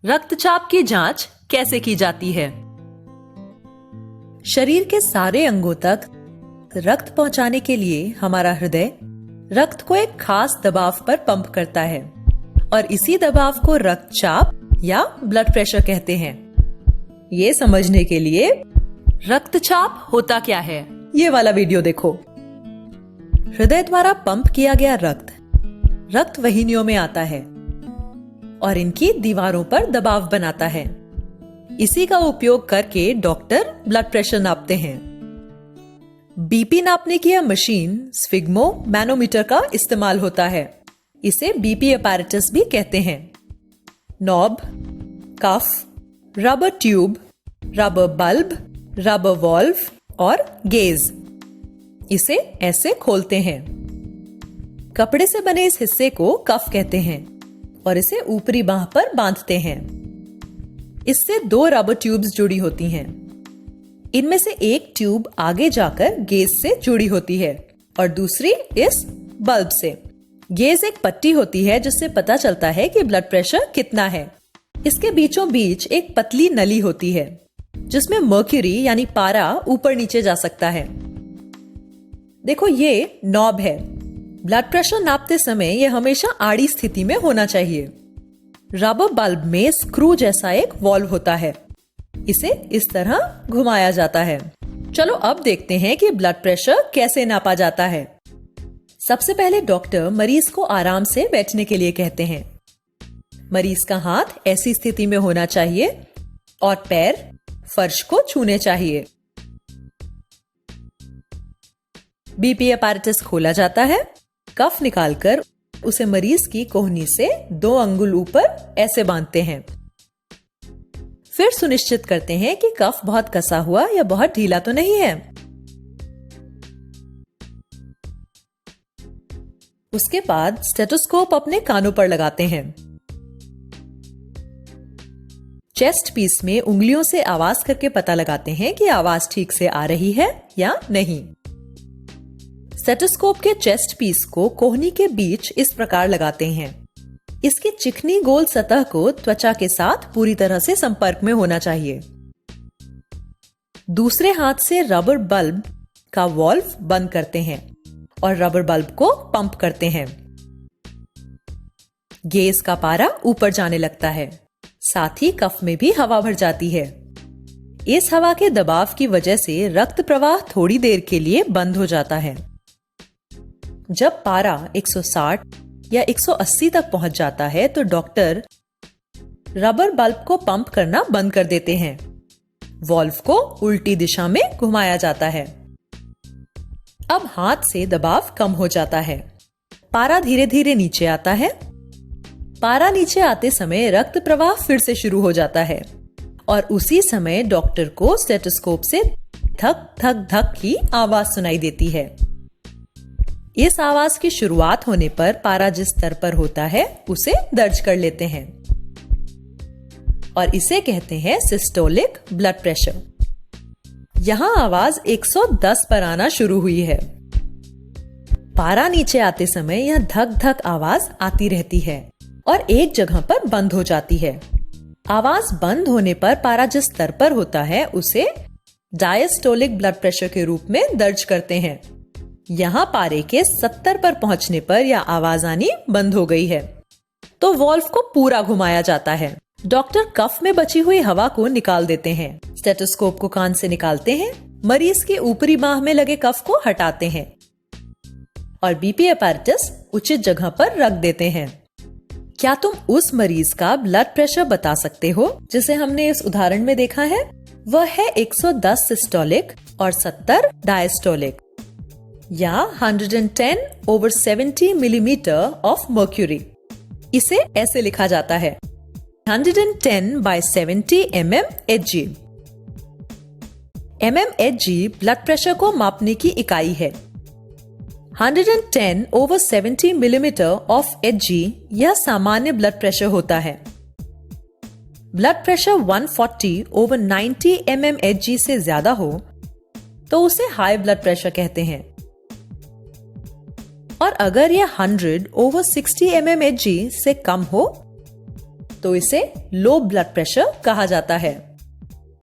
रक्तचाप की जांच कैसे की जाती है? शरीर के सारे अंगों तक रक्त पहुंचाने के लिए हमारा हृदय रक्त को एक खास दबाव पर पंप करता है और इसी दबाव को रक्तचाप या ब्लड प्रेशर कहते हैं। ये समझने के लिए रक्तचाप होता क्या है, ये वाला वीडियो देखो। हृदय द्वारा पंप किया गया रक्त वाहिनियों में आता है और इनकी दीवारों पर दबाव बनाता है। इसी का उपयोग करके डॉक्टर ब्लड प्रेशर नापते हैं। बीपी नापने की यह मशीन स्फिग्मो मैनोमीटर का इस्तेमाल होता है। इसे बीपी अपैरेटस भी कहते हैं। Knob, cuff, rubber tube, rubber bulb, rubber valve और गेज, इसे ऐसे खोलते हैं। कपड़े से बने इस हिस्से को कफ कहते हैं और इसे ऊपरी बांह पर बांधते हैं। इससे दो रबर ट्यूब्स जुड़ी होती हैं। इनमें से एक ट्यूब आगे जाकर गेज से जुड़ी होती है और दूसरी इस बल्ब से। गेज एक पट्टी होती है जिससे पता चलता है कि ब्लड प्रेशर कितना है। इसके बीचों बीच एक पतली नली होती है जिसमें मर्क्यूरी यानी पारा ऊपर नीचे जा सकता है। देखो, ये नॉब है। ब्लड प्रेशर नापते समय यह हमेशा आड़ी स्थिति में होना चाहिए। रबर बल्ब में स्क्रू जैसा एक वॉल्व होता है। इसे इस तरह घुमाया जाता है। चलो अब देखते हैं कि ब्लड प्रेशर कैसे नापा जाता है। सबसे पहले डॉक्टर मरीज को आराम से बैठने के लिए कहते हैं। मरीज का हाथ ऐसी स्थिति में होना चाहिए और पैर फर्श को छूने चाहिए। बीपी अपैरेटस खोला जाता है। कफ निकालकर उसे मरीज की कोहनी से 2 अंगुल ऊपर ऐसे बांधते हैं। फिर सुनिश्चित करते हैं कि कफ बहुत कसा हुआ या बहुत ढीला तो नहीं है। उसके बाद स्टेथोस्कोप अपने कानों पर लगाते हैं। चेस्ट पीस में उंगलियों से आवाज करके पता लगाते हैं कि आवाज ठीक से आ रही है या नहीं। स्टेथोस्कोप के चेस्ट पीस को कोहनी के बीच इस प्रकार लगाते हैं। इसकी चिकनी गोल सतह को त्वचा के साथ पूरी तरह से संपर्क में होना चाहिए। दूसरे हाथ से रबर बल्ब का वॉल्व बंद करते हैं और रबर बल्ब को पंप करते हैं। गेज का पारा ऊपर जाने लगता है। साथ ही कफ में भी हवा भर जाती है। इस हवा के दबाव की वजह से रक्त प्रवाह थोड़ी देर के लिए बंद हो जाता है। जब पारा 160 या 180 तक पहुंच जाता है तो डॉक्टर रबर बल्ब को पंप करना बंद कर देते हैं। वॉल्व को उल्टी दिशा में घुमाया जाता है। अब हाथ से दबाव कम हो जाता है। पारा धीरे धीरे नीचे आता है। पारा नीचे आते समय रक्त प्रवाह फिर से शुरू हो जाता है और उसी समय डॉक्टर को स्टेथोस्कोप से धक धक धक की आवाज सुनाई देती है। इस आवाज की शुरुआत होने पर पारा जिस स्तर पर होता है उसे दर्ज कर लेते हैं और इसे कहते हैं सिस्टोलिक ब्लड प्रेशर। यहां आवाज 110 पर आना शुरू हुई है। पारा नीचे आते समय यह धक धक आवाज आती रहती है और एक जगह पर बंद हो जाती है। आवाज बंद होने पर पारा जिस स्तर पर होता है उसे डायस्टोलिक ब्लड प्रेशर के रूप में दर्ज करते हैं। यहाँ पारे के 70 पर पहुंचने पर यह आवाज आनी बंद हो गई है तो वॉल्व को पूरा घुमाया जाता है। डॉक्टर कफ में बची हुई हवा को निकाल देते हैं। स्टेथोस्कोप को कान से निकालते हैं। मरीज की ऊपरी बांह में लगे कफ को हटाते हैं और बीपी अपैरेटस उचित जगह पर रख देते हैं। क्या तुम उस मरीज का ब्लड प्रेशर बता सकते हो जिसे हमने इस उदाहरण में देखा है? वह है 110 सिस्टोलिक और 70 डायस्टोलिक या 110/70 मिलीमीटर ऑफ मर्क्यूरी। इसे ऐसे लिखा जाता है 110/70 mmHg। mmHg ब्लड प्रेशर को मापने की इकाई है। 110/70 मिलीमीटर ऑफ Hg यह सामान्य ब्लड प्रेशर होता है। ब्लड प्रेशर 140/90 mmHg से ज्यादा हो तो उसे हाई ब्लड प्रेशर कहते हैं और अगर यह 100/60 mmHg से कम हो तो इसे लो ब्लड प्रेशर कहा जाता है।